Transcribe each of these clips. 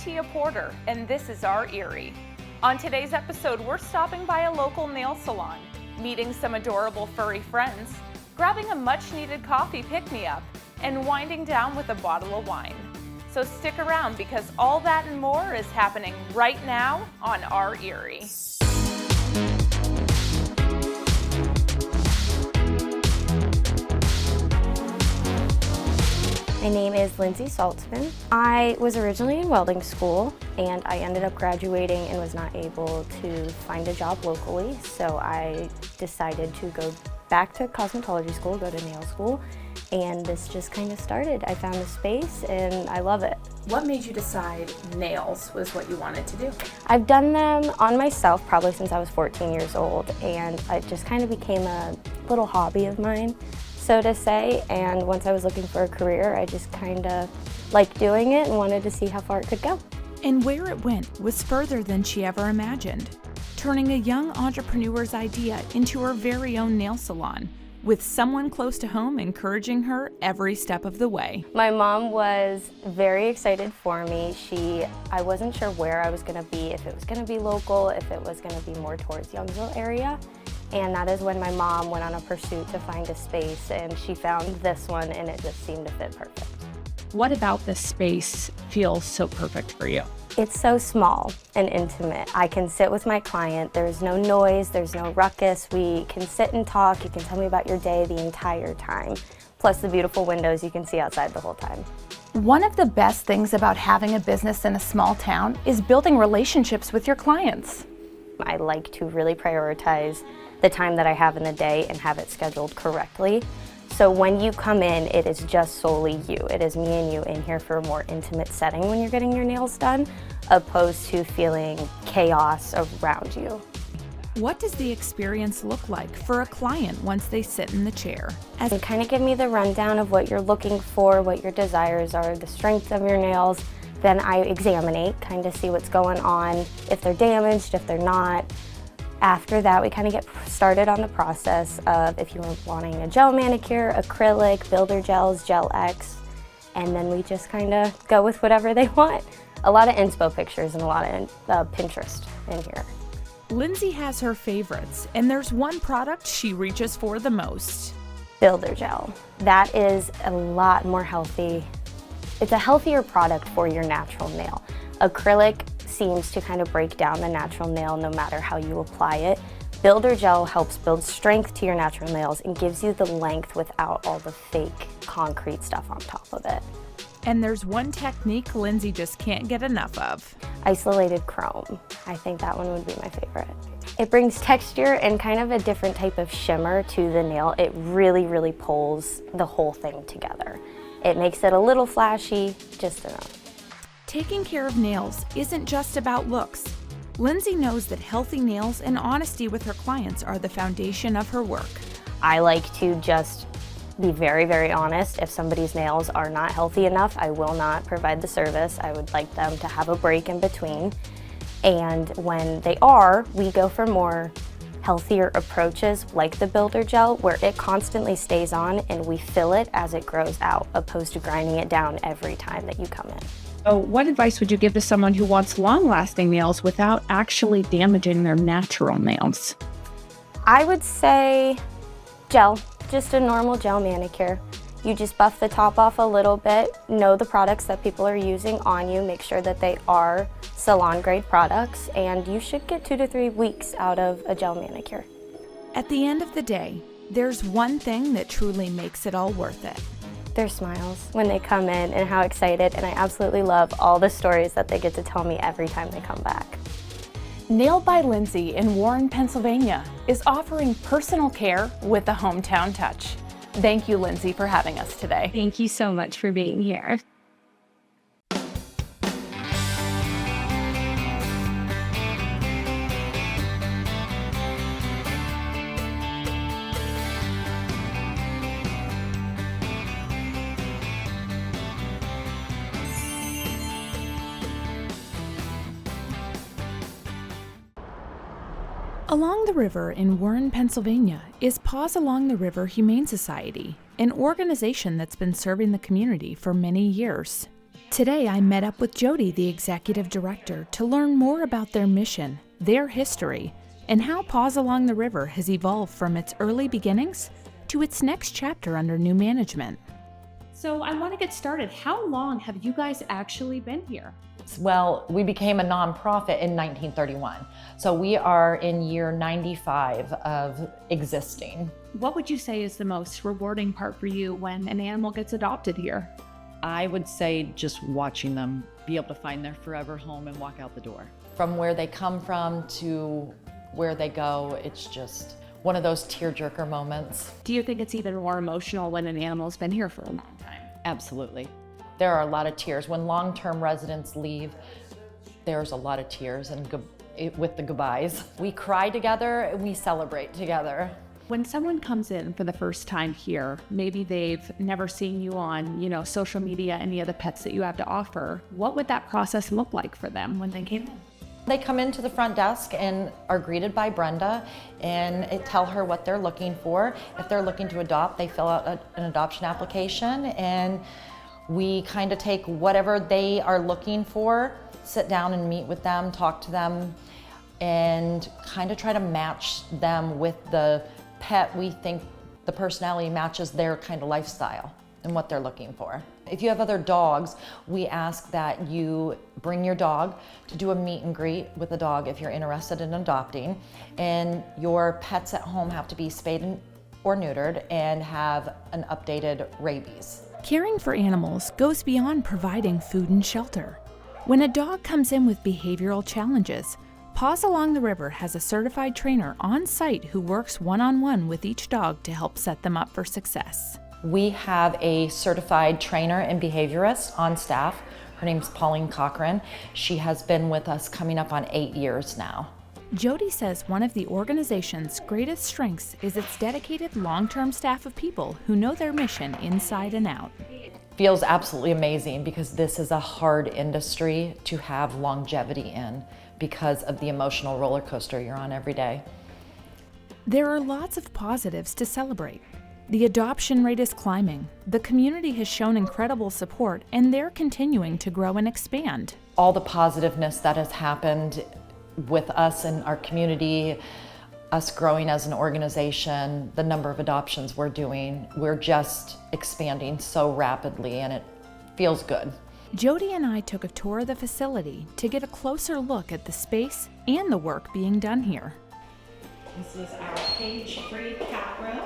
Tia Porter, and this is our Erie. On today's episode, we're stopping by a local nail salon, meeting some adorable furry friends, grabbing a much-needed coffee pick-me-up, and winding down with a bottle of wine. So stick around because all that and more is happening right now on our Erie. My name is Lindsey Saltzman. I was originally in welding school and I ended up graduating and was not able to find a job locally, so I decided to go back to cosmetology school, go to nail school, and this just kind of started. I found a space and I love it. What made you decide nails was what you wanted to do? I've done them on myself probably since I was 14 years old, and it just kind of became a little hobby of mine, so to say, and once I was looking for a career, I just kind of liked doing it and wanted to see how far it could go. And where it went was further than she ever imagined, turning a young entrepreneur's idea into her very own nail salon, with someone close to home encouraging her every step of the way. My mom was very excited for me. I wasn't sure where I was going to be, if it was going to be local, if it was going to be more towards Youngsville area. And that is when my mom went on a pursuit to find a space, and she found this one and it just seemed to fit perfect. What about this space feels so perfect for you? It's so small and intimate. I can sit with my client. There's no noise, there's no ruckus. We can sit and talk. You can tell me about your day the entire time. Plus the beautiful windows you can see outside the whole time. One of the best things about having a business in a small town is building relationships with your clients. I like to really prioritize the time that I have in the day and have it scheduled correctly. So when you come in, it is just solely you. It is me and you in here for a more intimate setting when you're getting your nails done, opposed to feeling chaos around you. What does the experience look like for a client once they sit in the chair? You kind of give me the rundown of what you're looking for, what your desires are, the strength of your nails. Then I examine, kind of see what's going on, if they're damaged, if they're not. After that, we kind of get started on the process of if you were wanting a gel manicure, acrylic, builder gels, Gel X, and then we just kind of go with whatever they want. A lot of inspo pictures and a lot of Pinterest in here. Lindsey has her favorites, and there's one product she reaches for the most. Builder gel. That is a lot more healthy. It's a healthier product for your natural nail. Acrylic seems to kind of break down the natural nail no matter how you apply it. Builder gel helps build strength to your natural nails and gives you the length without all the fake concrete stuff on top of it. And there's one technique Lindsey just can't get enough of. Isolated chrome. I think that one would be my favorite. It brings texture and kind of a different type of shimmer to the nail. It really, really pulls the whole thing together. It makes it a little flashy, just enough. Taking care of nails isn't just about looks. Lindsey knows that healthy nails and honesty with her clients are the foundation of her work. I like to just be very, very honest. If somebody's nails are not healthy enough, I will not provide the service. I would like them to have a break in between. And when they are, we go for more healthier approaches like the builder gel, where it constantly stays on and we fill it as it grows out, opposed to grinding it down every time that you come in. So what advice would you give to someone who wants long-lasting nails without actually damaging their natural nails? I would say gel, just a normal gel manicure. You just buff the top off a little bit, know the products that people are using on you, make sure that they are salon grade products, and you should get 2 to 3 weeks out of a gel manicure. At the end of the day, there's one thing that truly makes it all worth it. Their smiles when they come in and how excited, and I absolutely love all the stories that they get to tell me every time they come back. Nailed by Lindsey in Warren, Pennsylvania is offering personal care with a hometown touch. Thank you, Lindsey, for having us today. Thank you so much for being here. Along the river in Warren, Pennsylvania is Paws Along the River Humane Society, an organization that's been serving the community for many years. Today, I met up with Jody, the executive director, to learn more about their mission, their history, and how Paws Along the River has evolved from its early beginnings to its next chapter under new management. So I want to get started. How long have you guys actually been here? Well, we became a nonprofit in 1931. So we are in year 95 of existing. What would you say is the most rewarding part for you when an animal gets adopted here? I would say just watching them be able to find their forever home and walk out the door. From where they come from to where they go, it's just one of those tearjerker moments. Do you think it's even more emotional when an animal's been here for a long time? Absolutely. There are a lot of tears. When long-term residents leave, there's a lot of tears and with the goodbyes. We cry together and we celebrate together. When someone comes in for the first time here, maybe they've never seen you on, social media, any of the pets that you have to offer, what would that process look like for them when they came in? They come into the front desk and are greeted by Brenda and tell her what they're looking for. If they're looking to adopt, they fill out an adoption application, and we kind of take whatever they are looking for, sit down and meet with them, talk to them, and kind of try to match them with the pet we think the personality matches their kind of lifestyle and what they're looking for. If you have other dogs, we ask that you bring your dog to do a meet and greet with the dog if you're interested in adopting. And your pets at home have to be spayed or neutered and have an updated rabies. Caring for animals goes beyond providing food and shelter. When a dog comes in with behavioral challenges, Paws Along the River has a certified trainer on site who works one-on-one with each dog to help set them up for success. We have a certified trainer and behaviorist on staff. Her name's Pauline Cochran. She has been with us coming up on 8 years now. Jody says one of the organization's greatest strengths is its dedicated long-term staff of people who know their mission inside and out. Feels absolutely amazing because this is a hard industry to have longevity in because of the emotional roller coaster you're on every day. There are lots of positives to celebrate. The adoption rate is climbing, the community has shown incredible support, and they're continuing to grow and expand. All the positiveness that has happened with us and our community, us growing as an organization, the number of adoptions we're doing, we're just expanding so rapidly and it feels good. Jody and I took a tour of the facility to get a closer look at the space and the work being done here. This is our cage-free cat room.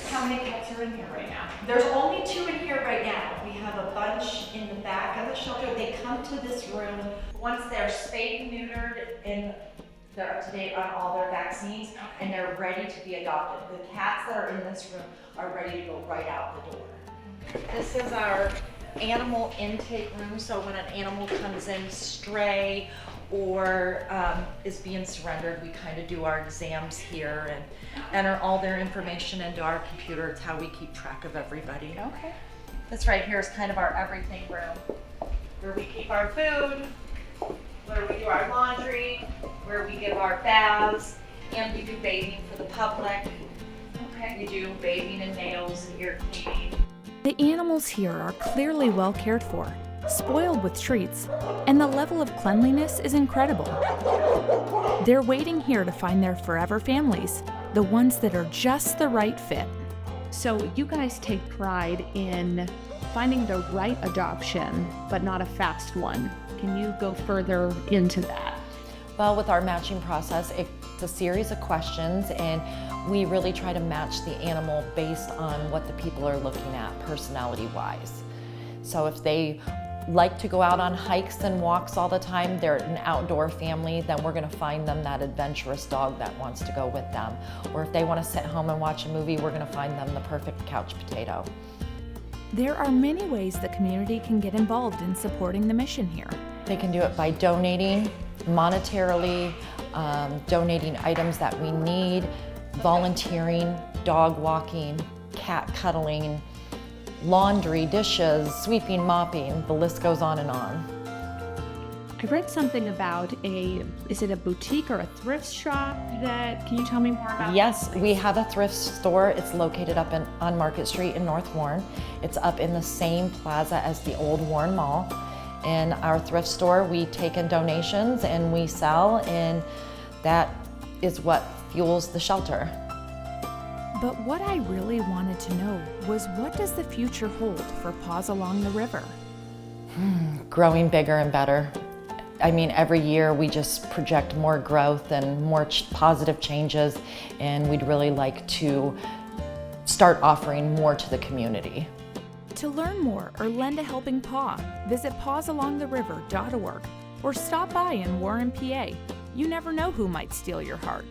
How many cats are in here right now? There's only 2 in here right now. We have a bunch in the back of the shelter. They come to this room once they're spayed and neutered and they're up to date on all their vaccines and they're ready to be adopted. The cats that are in this room are ready to go right out the door. This is our animal intake room, so when an animal comes in stray or is being surrendered, we kind of do our exams here and enter all their information into our computer. It's how we keep track of everybody. Okay. This right here is kind of our everything room, where we keep our food, where we do our laundry, where we give our baths, and we do bathing for the public. Okay. We do bathing and nails and ear cleaning. The animals here are clearly well cared for, spoiled with treats, and the level of cleanliness is incredible. They're waiting here to find their forever families, the ones that are just the right fit. So you guys take pride in finding the right adoption, but not a fast one. Can you go further into that? Well, with our matching process, it's a series of questions and we really try to match the animal based on what the people are looking at personality-wise. So if they like to go out on hikes and walks all the time, they're an outdoor family, then we're gonna find them that adventurous dog that wants to go with them. Or if they wanna sit home and watch a movie, we're gonna find them the perfect couch potato. There are many ways the community can get involved in supporting the mission here. They can do it by donating monetarily, donating items that we need, volunteering, dog walking, cat cuddling, laundry, dishes, sweeping, mopping, the list goes on and on. I read something about is it a boutique or a thrift shop can you tell me more about? Yes, we have a thrift store. It's located up on Market Street in North Warren. It's up in the same plaza as the old Warren Mall. In our thrift store, we take in donations and we sell, and that is what fuels the shelter. But what I really wanted to know was, what does the future hold for Paws Along the River? Growing bigger and better. I mean, every year we just project more growth and more positive changes, and we'd really like to start offering more to the community. To learn more or lend a helping paw, visit pawsalongtheriver.org or stop by in Warren, PA. You never know who might steal your heart.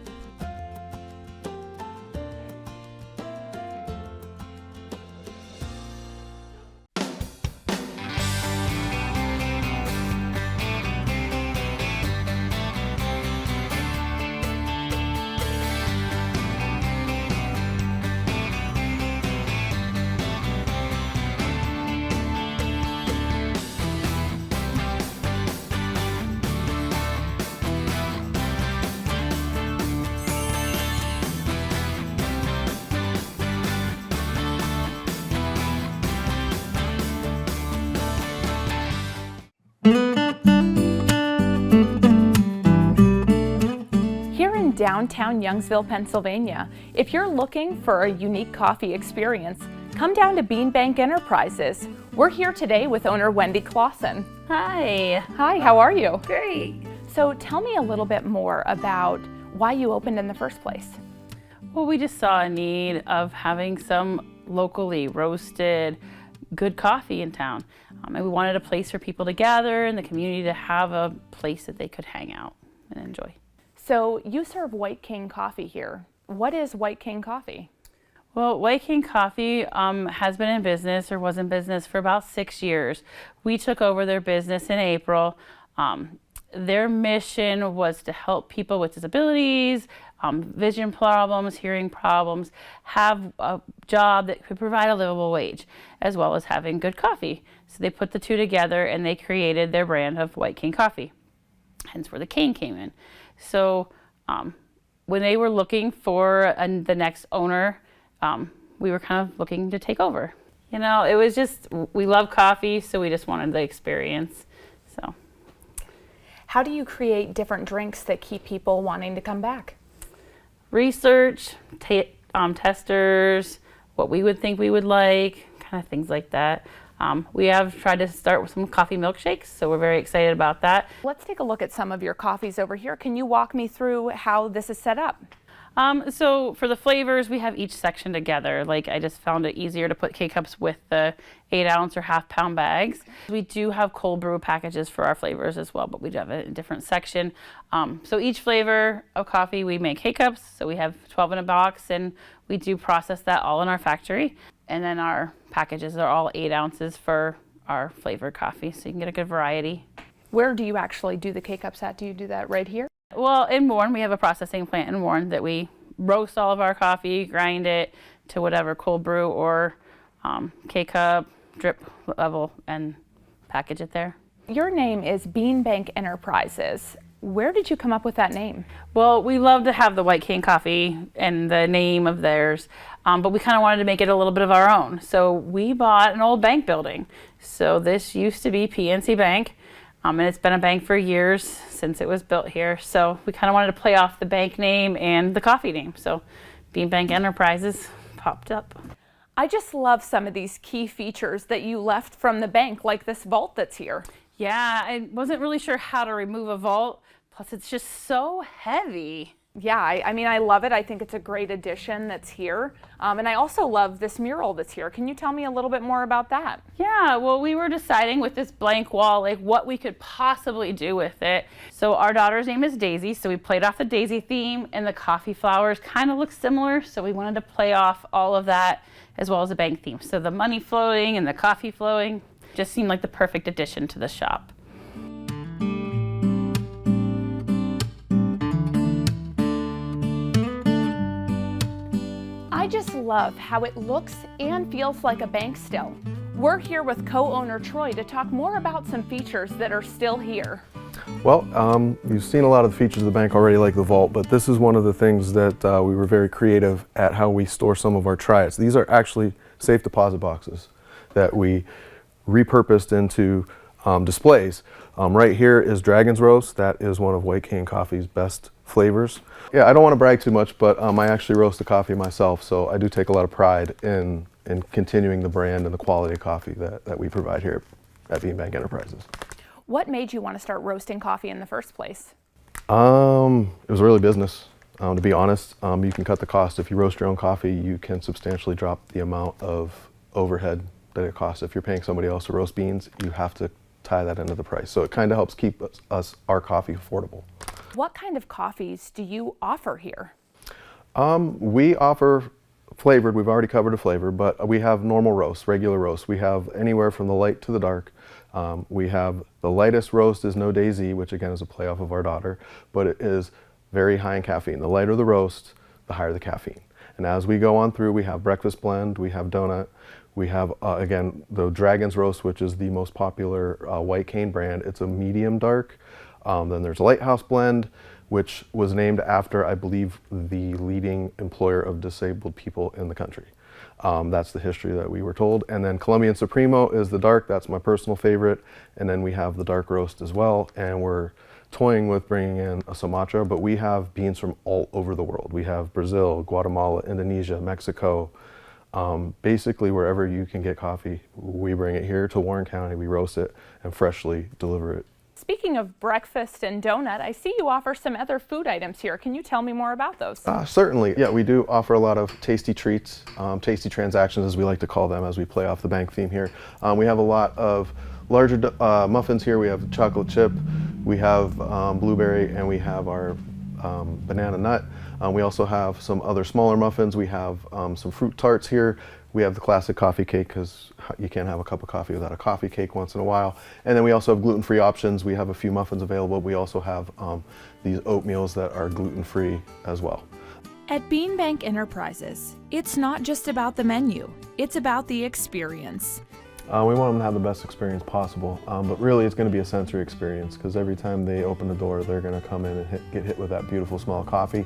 Downtown Youngsville, Pennsylvania. If you're looking for a unique coffee experience, come down to Beanbank Enterprises. We're here today with owner Wendy Clausen. Hi. Hi, how are you? Great. So tell me a little bit more about why you opened in the first place. Well, we just saw a need of having some locally roasted, good coffee in town. And we wanted a place for people to gather and the community to have a place that they could hang out and enjoy. So you serve White King coffee here. What is White King coffee? Well, White King Coffee has been in business, or was in business, for about 6 years. We took over their business in April. Their mission was to help people with disabilities, vision problems, hearing problems, have a job that could provide a livable wage, as well as having good coffee. So they put the two together and they created their brand of White King Coffee. Hence where the King came in. So when they were looking for the next owner, we were kind of looking to take over. You know, it was just, we love coffee, so we just wanted the experience. So, how do you create different drinks that keep people wanting to come back? Research, testers, what we would think we would like, kind of things like that. We have tried to start with some coffee milkshakes, so we're very excited about that. Let's take a look at some of your coffees over here. Can you walk me through how this is set up? So for the flavors, we have each section together. Like, I just found it easier to put K-Cups with the 8-ounce or half-pound bags. We do have cold brew packages for our flavors as well, but we do have it in a different section. So each flavor of coffee, we make K-Cups. So we have 12 in a box, and we do process that all in our factory. And then our packages are all 8 ounces for our flavored coffee, so you can get a good variety. Where do you actually do the K-Cups at? Do you do that right here? Well, in Warren, we have a processing plant in Warren that we roast all of our coffee, grind it to whatever cold brew or K-Cup, drip level, and package it there. Your name is Beanbank Enterprises. Where did you come up with that name? Well, we love to have the White King coffee and the name of theirs, but we kind of wanted to make it a little bit of our own. So we bought an old bank building. So this used to be PNC Bank, and it's been a bank for years since it was built here. So we kind of wanted to play off the bank name and the coffee name. So Beanbank Enterprises popped up. I just love some of these key features that you left from the bank, like this vault that's here. Yeah, I wasn't really sure how to remove a vault. Plus, it's just so heavy. Yeah, I mean, I love it. I think it's a great addition that's here. And I also love this mural that's here. Can you tell me a little bit more about that? Yeah, well, we were deciding with this blank wall, like what we could possibly do with it. So our daughter's name is Daisy, so we played off the Daisy theme, and the coffee flowers kind of look similar, so we wanted to play off all of that as well as the bank theme. So the money flowing and the coffee flowing just seemed like the perfect addition to the shop. I just love how it looks and feels like a bank still. We're here with co-owner Troy to talk more about some features that are still here. Well, you've seen a lot of the features of the bank already, like the vault, but this is one of the things that we were very creative at how we store some of our triads. These are actually safe deposit boxes that we repurposed into displays. Right here is Dragon's Roast. That is one of White Cane Coffee's best flavors. Yeah, I don't want to brag too much, but I actually roast the coffee myself, so I do take a lot of pride in continuing the brand and the quality of coffee that we provide here at Beanbank Enterprises. What made you want to start roasting coffee in the first place? It was really business. To be honest, you can cut the cost. If you roast your own coffee, you can substantially drop the amount of overhead that it costs. If you're paying somebody else to roast beans, you have to tie that into the price. So it kind of helps keep our coffee affordable. What kind of coffees do you offer here? We offer flavored. We've already covered a flavor, but we have normal roast, regular roast. We have anywhere from the light to the dark. We have the lightest roast is No Daisy, which again is a play off of our daughter, but it is very high in caffeine. The lighter the roast, the higher the caffeine. And as we go on through, we have breakfast blend, we have donut, we have, again, the Dragon's Roast, which is the most popular White Cane brand. It's a medium dark. Then there's Lighthouse Blend, which was named after, I believe, the leading employer of disabled people in the country. That's the history that we were told. And then Colombian Supremo is the dark. That's my personal favorite. And then we have the dark roast as well. And we're toying with bringing in a Sumatra, but we have beans from all over the world. We have Brazil, Guatemala, Indonesia, Mexico. Basically wherever you can get coffee, we bring it here to Warren County, we roast it and freshly deliver it. Speaking of breakfast and donut, I see you offer some other food items here. Can you tell me more about those? Certainly. Yeah, we do offer a lot of tasty treats, tasty transactions as we like to call them as we play off the bank theme here. We have a lot of larger muffins here. We have chocolate chip, we have blueberry, and we have our banana nut. We also have some other smaller muffins. We have some fruit tarts here. We have the classic coffee cake because you can't have a cup of coffee without a coffee cake once in a while. And then we also have gluten-free options. We have a few muffins available. We also have these oatmeals that are gluten-free as well. At Beanbank Enterprises, it's not just about the menu, it's about the experience. We want them to have the best experience possible, but really it's going to be a sensory experience because every time they open the door, they're going to come in and get hit with that beautiful smell of coffee.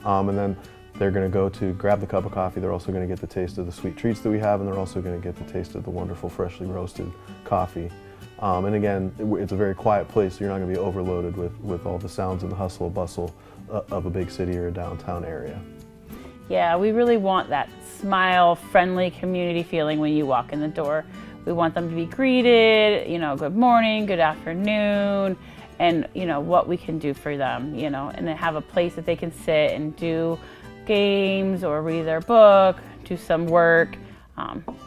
And then they're going to go to grab the cup of coffee. They're also going to get the taste of the sweet treats that we have, and they're also going to get the taste of the wonderful freshly roasted coffee. And again, it's a very quiet place, so you're not going to be overloaded with all the sounds and the hustle and bustle of a big city or a downtown area. Yeah, we really want that smile, friendly community feeling when you walk in the door. We want them to be greeted, good morning, good afternoon, and what we can do for them, and then have a place that they can sit and do games or read their book, do some work.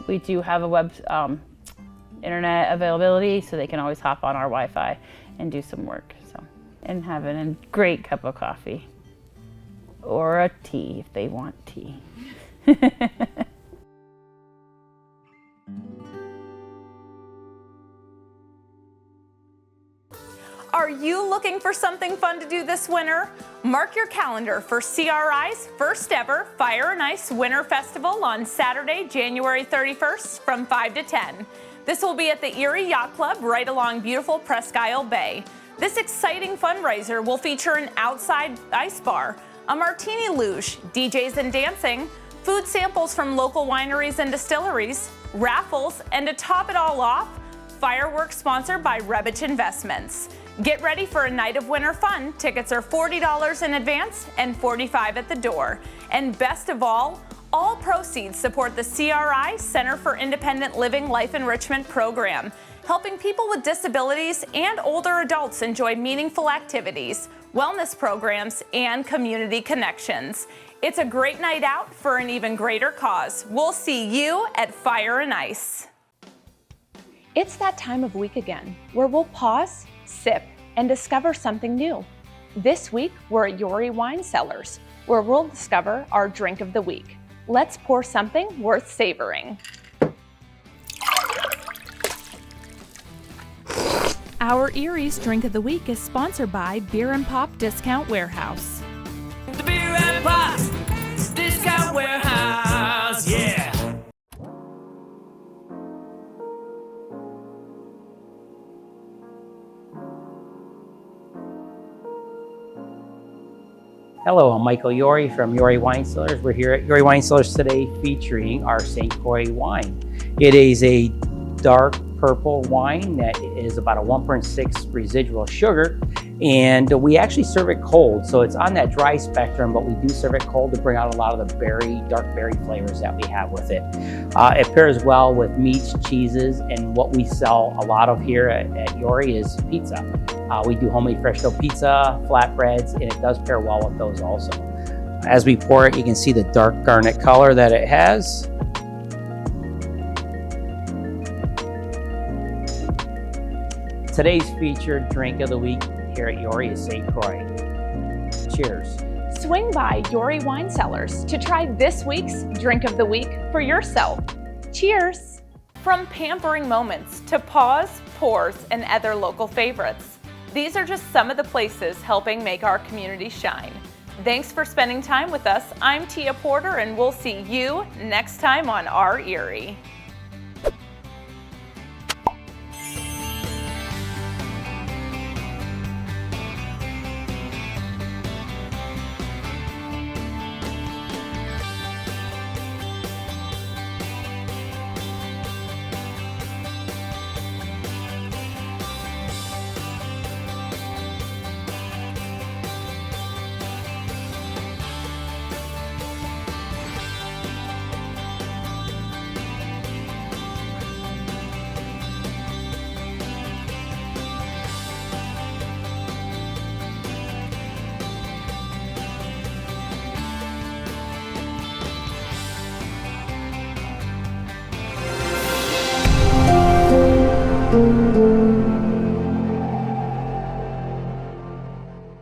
We do have a web internet availability, so they can always hop on our Wi-Fi and do some work. And have a great cup of coffee or a tea if they want tea. Are you looking for something fun to do this winter? Mark your calendar for CRI's first ever Fire and Ice Winter Festival on Saturday, January 31st from 5 to 10. This will be at the Erie Yacht Club right along beautiful Presque Isle Bay. This exciting fundraiser will feature an outside ice bar, a martini luge, DJs and dancing, food samples from local wineries and distilleries, raffles, and to top it all off, fireworks sponsored by Rebich Investments. Get ready for a night of winter fun. Tickets are $40 in advance and $45 at the door. And best of all proceeds support the CRI Center for Independent Living Life Enrichment Program, helping people with disabilities and older adults enjoy meaningful activities, wellness programs, and community connections. It's a great night out for an even greater cause. We'll see you at Fire and Ice. It's that time of week again, where we'll pause, sip, and discover something new. This week, we're at Erie Wine Cellars, where we'll discover our drink of the week. Let's pour something worth savoring. Our Erie's Drink of the Week is sponsored by Beer and Pop Discount Warehouse. The Beer and Pop Discount Warehouse, yeah! Hello, I'm Michael Erie from Erie Wine Cellars. We're here at Erie Wine Cellars today featuring our St. Croix wine. It is a dark purple wine that is about a 1.6 residual sugar, and we actually serve it cold. So it's on that dry spectrum, but we do serve it cold to bring out a lot of the dark berry flavors that we have with it. It pairs well with meats, cheeses, and what we sell a lot of here at Erie is pizza. We do homemade fresh dough pizza, flatbreads, and it does pair well with those also. As we pour it, you can see the dark garnet color that it has. Today's featured drink of the week here at Erie is St. Croix. Cheers. Swing by Erie Wine Cellars to try this week's drink of the week for yourself. Cheers. From pampering moments to Paws, Paws, and other local favorites, these are just some of the places helping make our community shine. Thanks for spending time with us. I'm Tia Porter, and we'll see you next time on Our Erie.